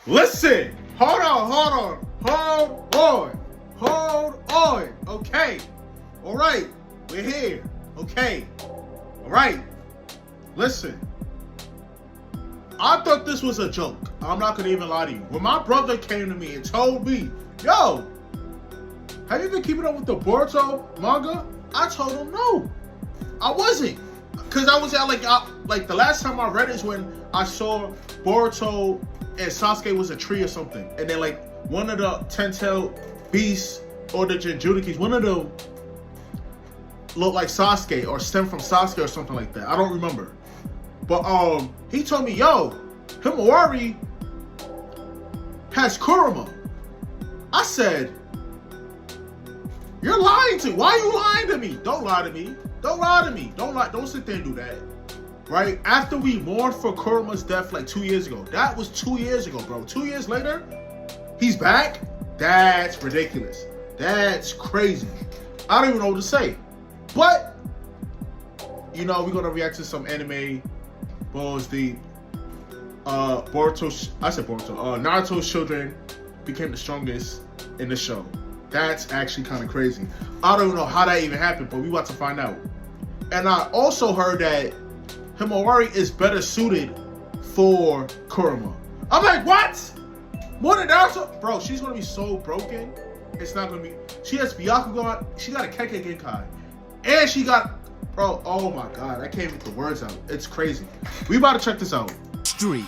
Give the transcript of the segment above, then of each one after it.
Listen, hold on. Okay, all right, we're here. Okay, all right. Listen, I thought this was a joke. I'm not gonna even lie to you. When my brother came to me and told me, "Yo, have you been keeping up with the Boruto manga?" I told him no, I wasn't, cause I was at like the last time I read is when I saw Boruto and Sasuke was a tree or something, and then like one of the 10-tailed beasts or the Jinchurikis, one of them looked like Sasuke or stemmed from Sasuke or something like that. I don't remember. But he told me, yo, Himawari has Kurama. I said, you're lying to me. Why are you lying to me? Don't lie to me. Don't lie to me. Don't sit there and do that. Right? After we mourned for Kurama's death like 2 years ago. That was 2 years ago, bro. 2 years later, he's back? That's ridiculous. That's crazy. I don't even know what to say. But, you know, we're going to react to some anime. Balls deep. Naruto's children became the strongest in the show. That's actually kind of crazy. I don't know how that even happened, but we about to find out. And I also heard that Himawari is better suited for Kurama. I'm like, what? More than Naruto? Bro, she's gonna be so broken. It's not gonna be. She has Byakugan. She got a Kekkei Genkai, and she got. Bro, oh my god, I can't get the words out. It's crazy. We about to check this out.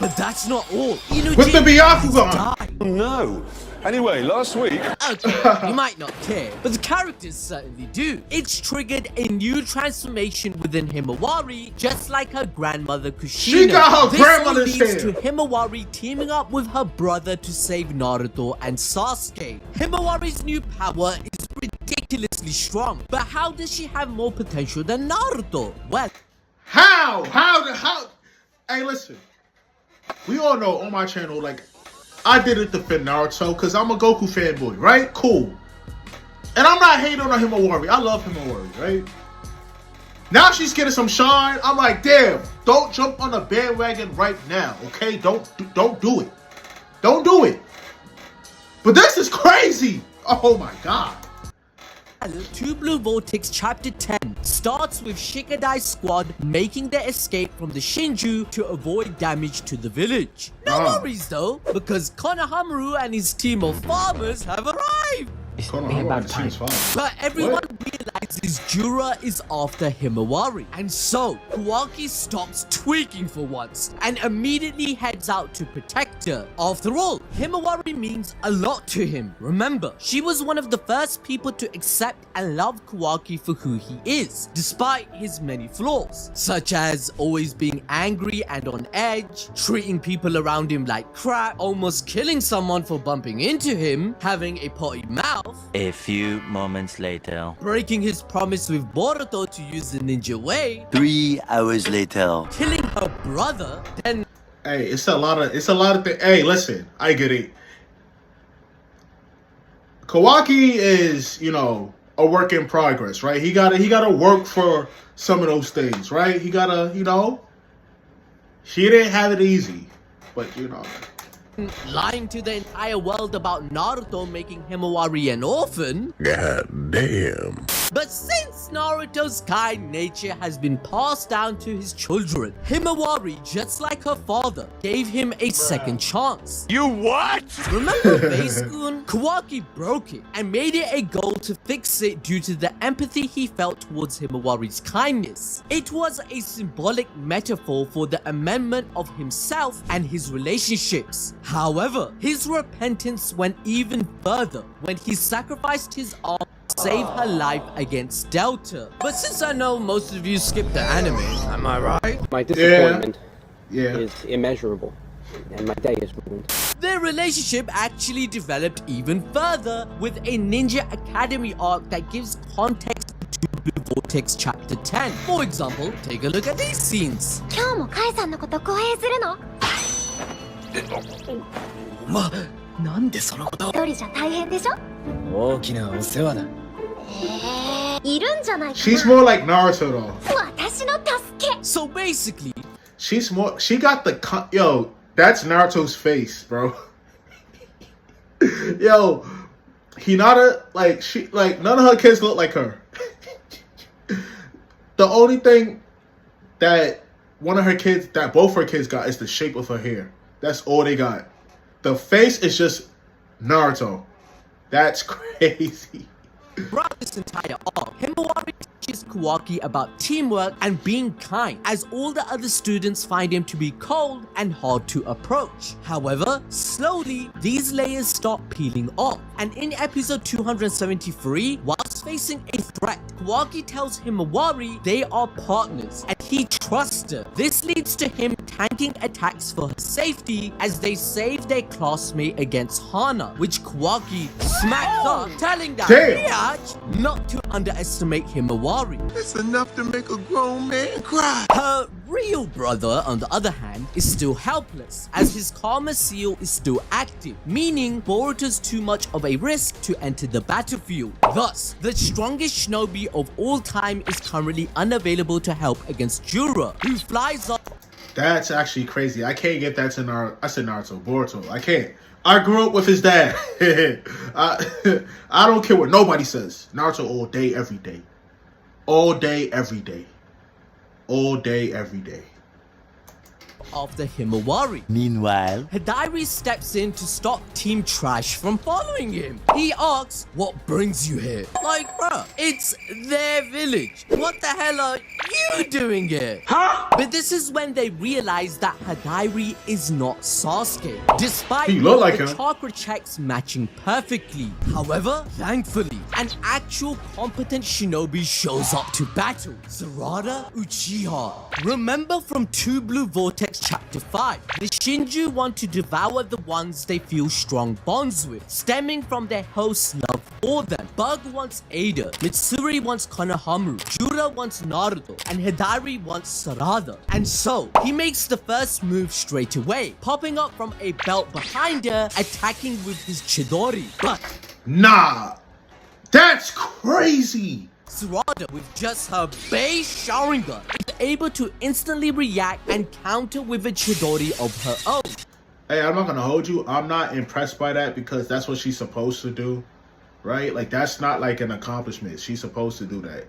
But that's not all. With the Byakugan. No. Anyway, last week... Okay, you might not care, but the characters certainly do. It's triggered a new transformation within Himawari, just like her grandmother Kushina. She got her grandmother's hair. This leads to Himawari teaming up with her brother to save Naruto and Sasuke. Himawari's new power is ridiculously strong, but how does she have more potential than Naruto? Well, How? Hey, listen. We all know on my channel, like, I did it to defend Naruto because I'm a Goku fanboy, right? Cool. And I'm not hating on Himawari. I love Himawari, right? Now she's getting some shine. I'm like, damn, don't jump on the bandwagon right now, okay? Don't do it. Don't do it. But this is crazy. Oh my god. Two Blue Vortex Chapter 10 starts with Shikadai's squad making their escape from the Shinju to avoid damage to the village. No worries though, because Konohamaru and his team of farmers have arrived. But everyone realizes Jura is after Himawari, and so Kawaki stops tweaking for once and immediately heads out to protect her. After all, Himawari means a lot to him. Remember, she was one of the first people to accept and love Kawaki for who he is, despite his many flaws, such as always being angry and on edge, treating people around him like crap, almost killing someone for bumping into him, having a potty mouth, A few moments later, breaking his promise with Boruto to use the ninja way, 3 hours later, killing her brother, then Hey, it's a lot of things. Hey, listen, I get it. Kawaki is, you know, a work in progress, right? He gotta work for some of those things, right? He gotta, you know, she didn't have it easy, but you know. lying to the entire world about Naruto making Himawari an orphan. God damn. But since Naruto's kind nature has been passed down to his children, Himawari, just like her father, gave him a second chance. You what? Remember Base-kun? Kawaki broke it and made it a goal to fix it due to the empathy he felt towards Himawari's kindness. It was a symbolic metaphor for the amendment of himself and his relationships. However, his repentance went even further when he sacrificed his arm to save her life against Delta. But since I know most of you skipped the anime, am I right? My disappointment Yeah. is immeasurable, and my day is ruined. Their relationship actually developed even further with a Ninja Academy arc that gives context to Blue Vortex Chapter 10. For example, take a look at these scenes. 今日もカイさんのこと護衛するの？なんでそのことを？一人じゃ大変でしょ？大きなお世話だ。いるんじゃないかな。 She's more like Naruto though. 私の助け。 So basically, She got the yo, that's Naruto's face, bro. Yo, Hinata, like none of her kids look like her. The only thing that both her kids got is the shape of her hair. That's all they got. The face is just Naruto. That's crazy. Throughout this entire arc, Himawari teaches Kawaki about teamwork and being kind, as all the other students find him to be cold and hard to approach. However, slowly, these layers start peeling off, and in episode 273, whilst facing a threat, Kawaki tells Himawari they are partners, and he trusts her. This leads to him tanking attacks for her safety as they save their classmate against Hana, which Kawaki smacks up, telling that not to underestimate Himawari. It's enough to make a grown man cry. Her real brother, on the other hand, is still helpless, as his Karma seal is still active, meaning Boruto's too much of a risk to enter the battlefield. Thus, the strongest shinobi of all time is currently unavailable to help against Jura, who flies up. That's actually crazy. I can't get that to Naruto. I said Naruto, Boruto. I can't. I grew up with his dad. I don't care what nobody says. Naruto all day, every day. All day, every day. All day, every day. After Himawari. Meanwhile, Hidari steps in to stop Team Trash from following him. He asks, "What brings you here?" Like, bruh, it's their village. What the hell are you doing here? Huh? But this is when they realize that Hidari is not Sasuke, despite He look like the him. chakra checks matching perfectly. However, thankfully, an actual competent shinobi shows up to battle. Sarada Uchiha. Remember from Two Blue Vortex Chapter 5, the Shinju want to devour the ones they feel strong bonds with, stemming from their host's love for them. Bug wants Ada, Mitsuri wants Konohamaru, Jura wants Naruto, and Hidari wants Sarada. And so, he makes the first move straight away, popping up from a belt behind her, attacking with his Chidori. But Nah, that's crazy. Sarada, with just her base Sharingan, is able to instantly react and counter with a Chidori of her own. Hey, I'm not gonna hold you. I'm not impressed by that because that's what she's supposed to do, right? Like, that's not like an accomplishment. She's supposed to do that.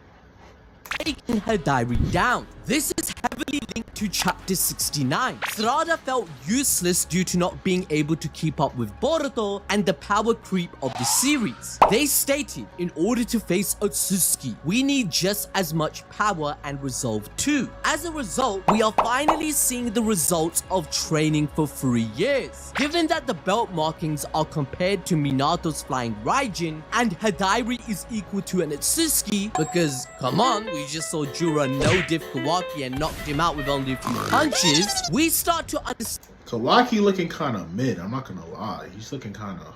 Taking her diary down. This is heavily linked to chapter 69. Sarada felt useless due to not being able to keep up with Boruto and the power creep of the series. They stated, in order to face Otsutsuki, we need just as much power and resolve too. As a result, we are finally seeing the results of training for 3 years. Given that the belt markings are compared to Minato's flying Raijin and Hidari is equal to an Otsutsuki, because come on, we just saw Jura no-diff Kawaki and knocked him out with only a few punches, we start to understand. Kawaki looking kind of mid. I'm not gonna lie. He's looking kind of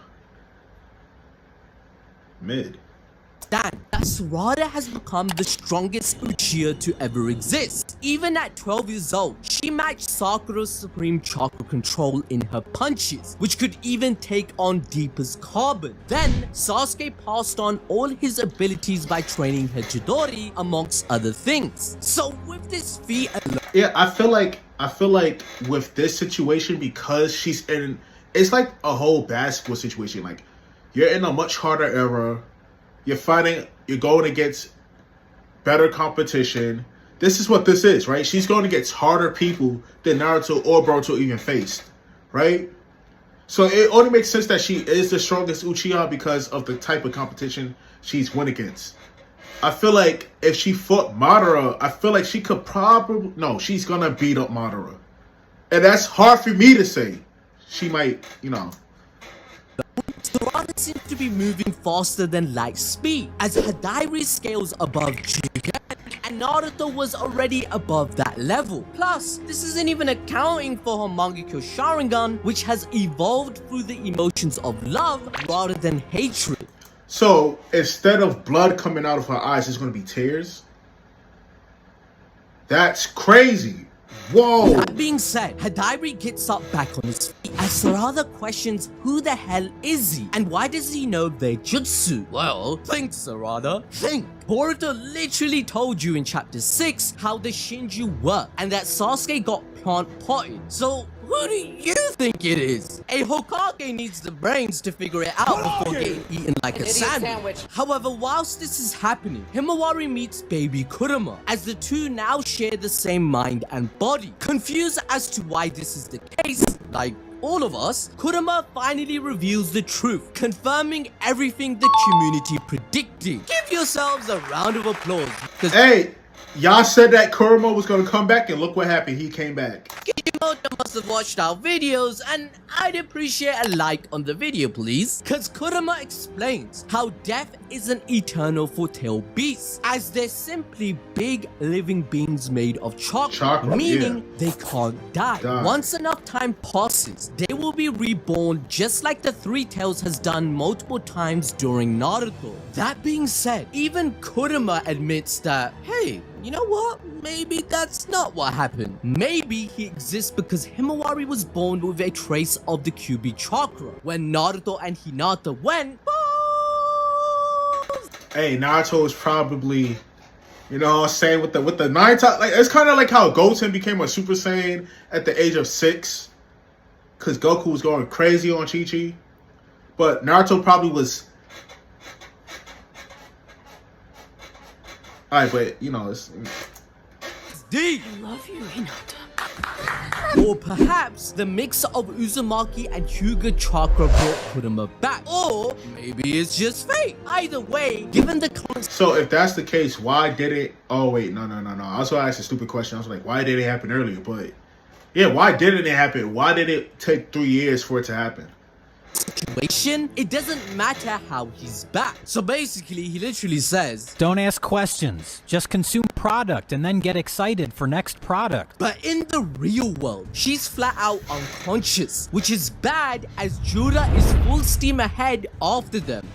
mid. That Sarada has become the strongest Uchiha to ever exist. Even at 12 years old, she matched Sakura's supreme chakra control in her punches, which could even take on Deepa's carbon. Then, Sasuke passed on all his abilities by training her Chidori, amongst other things. So with this feat alone, Yeah, I feel like with this situation, because she's in, it's like a whole basketball situation. Like, you're in a much harder era. You're going against better competition. This is what this is, right? She's going against harder people than Naruto or Boruto even faced, right? So it only makes sense that she is the strongest Uchiha because of the type of competition she's went against. I feel like if she fought Madara, I feel like she could probably, no, she's gonna beat up Madara. And that's hard for me to say. She might, you know. Sarada seems to be moving faster than light speed, as Hidari scales above Jigen, and Naruto was already above that level. Plus, this isn't even accounting for her Mangekyo Sharingan, which has evolved through the emotions of love rather than hatred. So instead of blood coming out of her eyes, it's gonna be tears. That's crazy. Whoa. That being said, Hidari gets up back on his feet as Sarada questions who the hell is he and why does he know their jutsu? Well, think Sarada, think. Boruto literally told you in chapter 6 how the Shinju work and that Sasuke got plant potted. So who do you think it is? A Hokage needs the brains to figure it out before getting eaten like a sandwich. However, whilst this is happening, Himawari meets baby Kurama, as the two now share the same mind and body. Confused as to why this is the case, like all of us, Kurama finally reveals the truth, confirming everything the community predicted. Give yourselves a round of applause. Hey, y'all said that Kurama was gonna come back, and look what happened. He came back. Kishimoto must have watched our videos, and I'd appreciate a like on the video, please. Cause Kurama explains how death isn't eternal for tail beasts, as they're simply big living beings made of chakra, meaning they can't die. Once enough time passes, they will be reborn just like the Three Tails has done multiple times during Naruto. That being said, even Kurama admits that, hey, you know what? Maybe that's not what happened. Maybe he exists because Himawari was born with a trace of the Kyuubi chakra. When Naruto and Hinata went, hey, Naruto is probably, you know what I'm saying, with the Naruto, like, it's kind of like how Goten became a Super Saiyan at the age of 6, because Goku was going crazy on Chi-Chi. But Naruto probably was... Alright, but, you know, it's deep. I love you, Hinata. Or perhaps the mix of Uzumaki and Hyuga chakra brought Kurama back. Or maybe it's just fate. Either way, given the current... So if that's the case, why did it... Oh, wait, no. I was going to ask a stupid question. I was like, why did it happen earlier? But, yeah, why didn't it happen? Why did it take 3 years for it to happen? Situation, it doesn't matter how he's back. So basically, he literally says, don't ask questions, just consume product and then get excited for next product. But in the real world, she's flat out unconscious, which is bad as Jura is full steam ahead after them.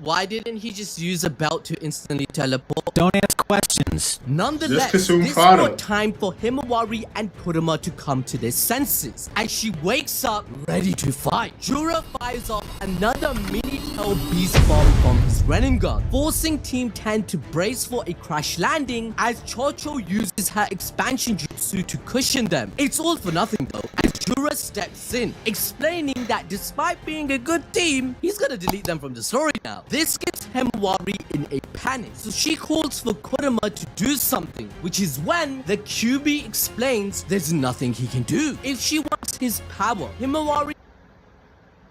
Why didn't he just use a belt to instantly teleport? Don't ask questions. Nonetheless, just consume this product. brought time for Himawari and Kurama to come to their senses, and she wakes up ready to fight. Jura fires off another mini-tail beast bomb from his Rinnegan, forcing Team 10 to brace for a crash landing as Chocho uses her expansion jutsu to cushion them. It's all for nothing though, as Jura steps in, explaining that despite being a good team, he's gonna delete them from the story now. This gets Himawari in a panic, so she calls for Kurama to do something, which is when the Kyuubi explains there's nothing he can do. If she wants his power, Himawari...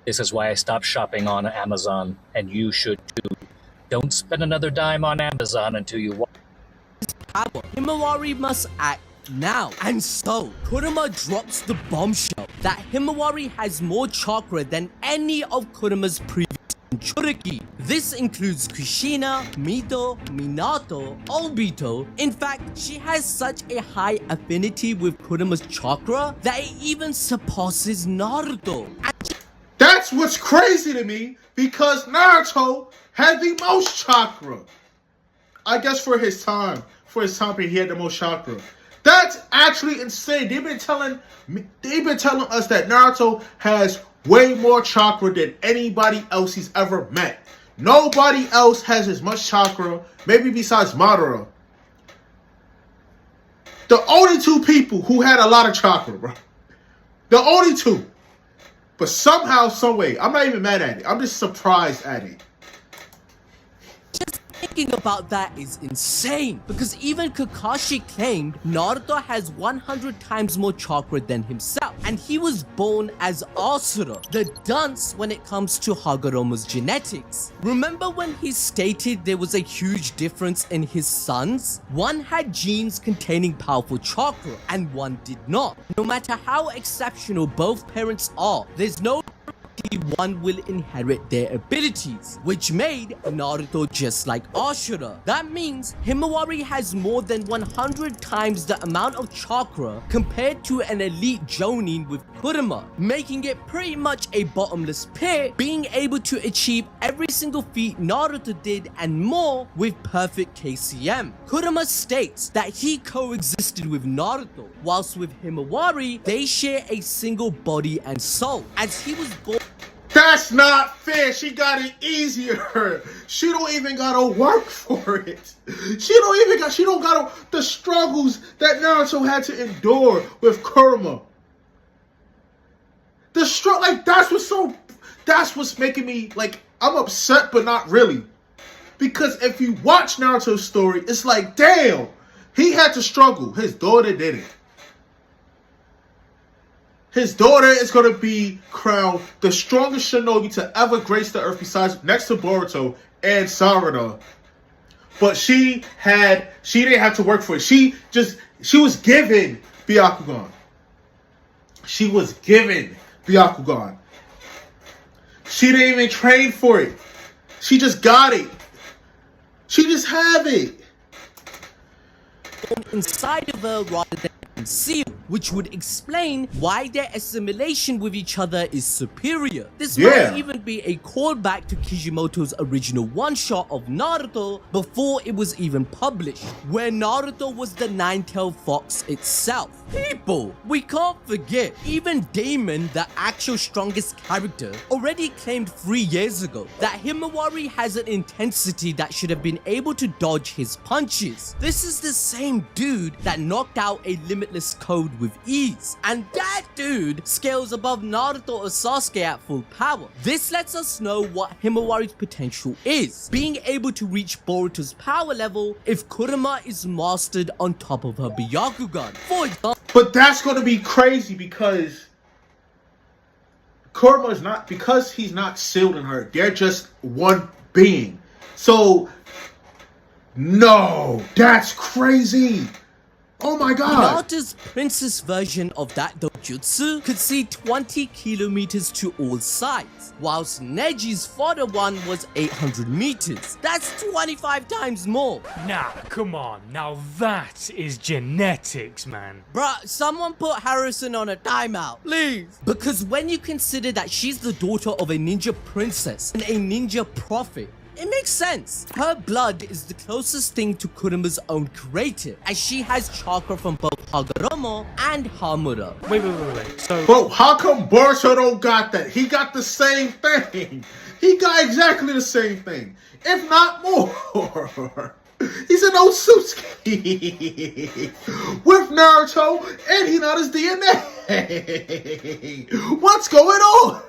This is why I stopped shopping on Amazon, and you should too. Don't spend another dime on Amazon until you want his power. Himawari must act now. And so, Kurama drops the bombshell that Himawari has more chakra than any of Kurama's previous Jinchuriki. This includes Kushina, Mito, Minato, Obito. In fact, she has such a high affinity with Kurama's chakra that it even surpasses Naruto. That's what's crazy to me, because Naruto had the most chakra. I guess for his time period, he had the most chakra. That's actually insane. They've been telling us that Naruto has way more chakra than anybody else he's ever met. Nobody else has as much chakra, maybe besides Madara. The only two people who had a lot of chakra, bro. The only two. But somehow, someway, I'm not even mad at it. I'm just surprised at it. Just thinking about that is insane, because even Kakashi claimed Naruto has 100 times more chakra than himself, and he was born as Asura, the dunce when it comes to Hagoromo's genetics. Remember when he stated there was a huge difference in his sons? One had genes containing powerful chakra, and one did not. No matter how exceptional both parents are, there's no one will inherit their abilities, which made Naruto just like Ashura. That means Himawari has more than 100 times the amount of chakra compared to an elite Jonin with Kurama, making it pretty much a bottomless pit, being able to achieve every single feat Naruto did and more with perfect KCM. Kurama states that he coexisted with Naruto, whilst with Himawari, they share a single body and soul, as he was born... That's not fair. She got it easier. She don't even gotta work for it. She don't gotta the struggles that Naruto had to endure with Kurama. That's what's making me, like, I'm upset, but not really. Because if you watch Naruto's story, it's like, damn, he had to struggle. His daughter didn't. His daughter is going to be crowned the strongest shinobi to ever grace the earth besides next to Boruto and Sarada. But she didn't have to work for it. She was given Byakugan. She was given Byakugan. She didn't even train for it. She just got it. She just have it. Inside of her rather than concealed, which would explain why their assimilation with each other is superior. This might even be a callback to Kishimoto's original one-shot of Naruto before it was even published, where Naruto was the nine-tailed fox itself. People, we can't forget, even Damon, the actual strongest character, already claimed 3 years ago that Himawari has an intensity that should have been able to dodge his punches. This is the same dude that knocked out a limitless code with ease, and that dude scales above Naruto or Sasuke at full power. This lets us know what Himawari's potential is, being able to reach Boruto's power level if Kurama is mastered on top of her Byakugan. For example, but that's going to be crazy because Kurama is not, because he's not sealed in her. They're just one being. So, no, that's crazy. Oh my god! Hinata's princess version of that dojutsu could see 20 kilometers to all sides, whilst Neji's fodder one was 800 meters. That's 25 times more. Nah, come on. Now that is genetics, man. Bruh, someone put Harrison on a timeout, please. Because when you consider that she's the daughter of a ninja princess and a ninja prophet, it makes sense. Her blood is the closest thing to Kurama's own creative, as she has chakra from both Hagoromo and Hamura. Wait. So, bro, how come Boruto don't got that? He got the same thing. He got exactly the same thing, if not more. He's an Otsutsuki with Naruto and Hinata's DNA. What's going on?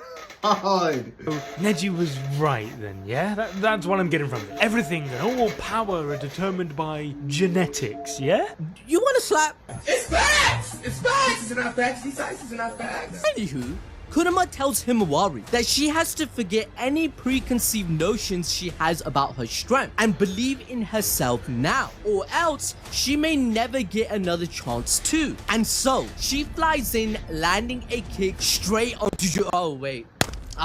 Neji was right then, yeah? That's what I'm getting from it. Everything and all power are determined by genetics, yeah? You wanna slap? It's facts! It's facts! It's not facts. These facts are not facts. Anywho, Kurama tells Himawari that she has to forget any preconceived notions she has about her strength and believe in herself now, or else she may never get another chance to. And so, she flies in, landing a kick straight onto oh wait.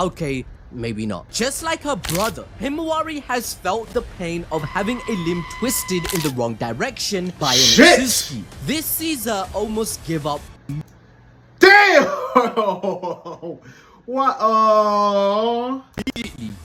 Okay, maybe not. Just like her brother, Himawari has felt the pain of having a limb twisted in the wrong direction by an Otsutsuki. This sees her almost give up. Damn! What?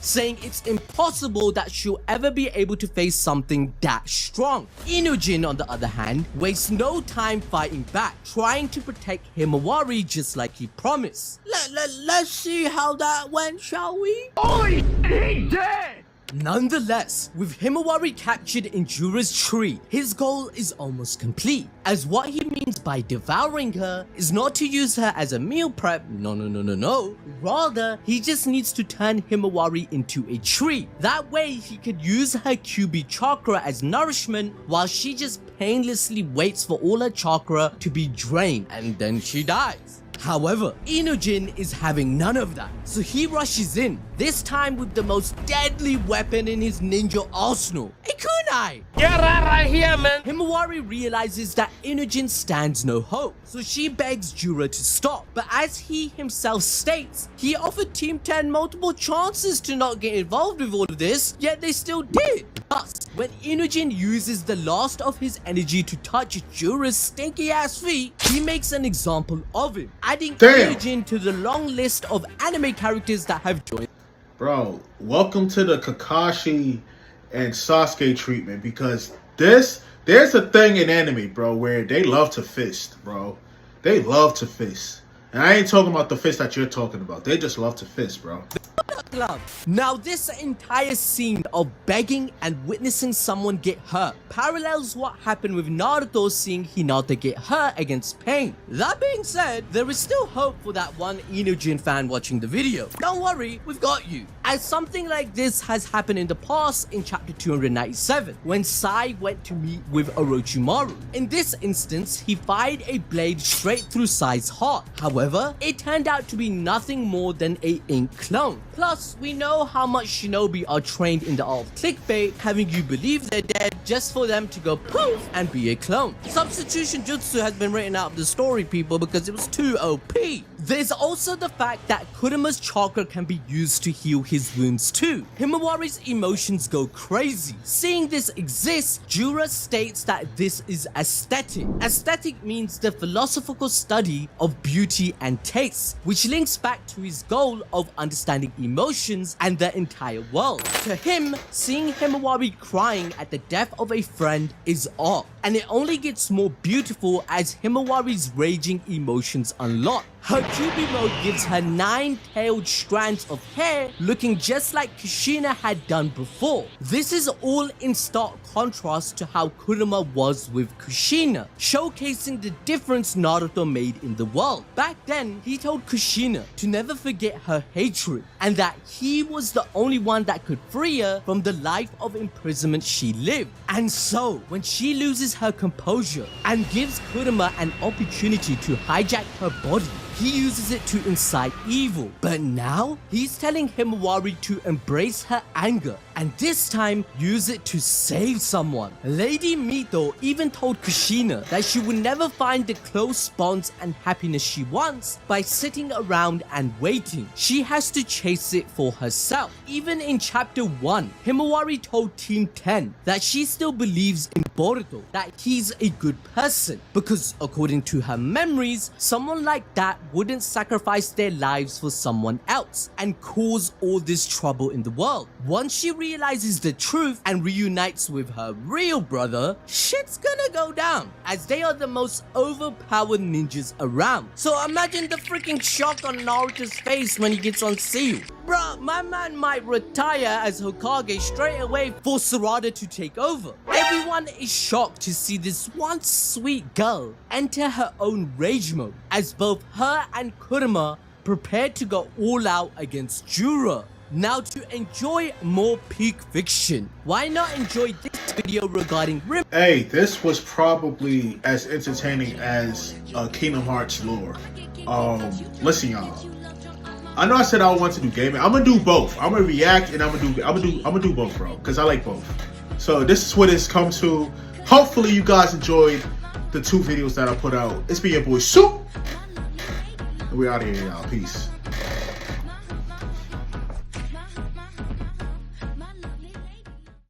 Saying it's impossible that she'll ever be able to face something that strong. Inujin, on the other hand, wastes no time fighting back, trying to protect Himawari just like he promised. Let's see how that went, shall we? Oi! He dead! Nonetheless, with Himawari captured in Jura's tree, his goal is almost complete, as what he means by devouring her is not to use her as a meal prep, no. Rather, he just needs to turn Himawari into a tree. That way, he could use her QB chakra as nourishment while she just painlessly waits for all her chakra to be drained, and then she dies. However, Inujin is having none of that, so he rushes in, this time with the most deadly weapon in his ninja arsenal, a kunai! Get out of here, man! Himawari realizes that Inujin stands no hope, so she begs Jura to stop, but as he himself states, he offered Team 10 multiple chances to not get involved with all of this, yet they still did. Thus, when Inujin uses the last of his energy to touch Jura's stinky ass feet, he makes an example of him, adding Inujin to the long list of anime characters that have joined. Bro, welcome to the Kakashi and Sasuke treatment, because there's a thing in anime, bro, where they love to fist, bro. They love to fist. And I ain't talking about the fist that you're talking about. They just love to fist, bro. glove. Now this entire scene of begging and witnessing someone get hurt parallels what happened with Naruto seeing Hinata get hurt against Pain. That being said, there is still hope for that one Inojin fan watching the video. Don't worry, we've got you. As something like this has happened in the past in chapter 297 when Sai went to meet with Orochimaru. In this instance, he fired a blade straight through Sai's heart. However, it turned out to be nothing more than a ink clone. Plus, we know how much shinobi are trained in the art of clickbait, having you believe they're dead just for them to go poof and be a clone. Substitution jutsu has been written out of the story, people, because it was too OP. There's also the fact that Kurama's chakra can be used to heal his wounds too. Himawari's emotions go crazy. Seeing this exist, Jura states that this is aesthetic. Aesthetic means the philosophical study of beauty and taste, which links back to his goal of understanding emotions and the entire world. To him, seeing Himawari crying at the death of a friend is art, and it only gets more beautiful as Himawari's raging emotions unlock. Her Kyuubi mode gives her 9-tailed strands of hair looking just like Kushina had done before. This is all in stark contrast to how Kurama was with Kushina, showcasing the difference Naruto made in the world. Back then, he told Kushina to never forget her hatred and that he was the only one that could free her from the life of imprisonment she lived. And so, when she loses her composure and gives Kurama an opportunity to hijack her body, he uses it to incite evil. But now, he's telling Himawari to embrace her anger and this time use it to save someone. Lady Mito even told Kushina that she would never find the close bonds and happiness she wants by sitting around and waiting. She has to chase it for herself. Even in chapter 1, Himawari told Team 10 that she still believes in Boruto, that he's a good person, because according to her memories, someone like that wouldn't sacrifice their lives for someone else and cause all this trouble in the world. Once she realizes the truth and reunites with her real brother, shit's gonna go down, as they are the most overpowered ninjas around. So imagine the freaking shock on Naruto's face when he gets on seal. Bruh, my man might retire as Hokage straight away for Sarada to take over. Everyone is shocked to see this one sweet girl enter her own rage mode, as both her and Kurama prepared to go all out against Jura. Now to enjoy more peak fiction, why not enjoy this video regarding Hey, this was probably as entertaining as Kingdom Hearts lore. Listen, y'all. I know I said I want to do gaming. I'm gonna do both. I'm gonna react and I'm gonna do both, bro, because I like both. So this is what it's come to. Hopefully you guys enjoyed the 2 videos that I put out. It's been your boy Soup, and we're out of here, y'all. Peace.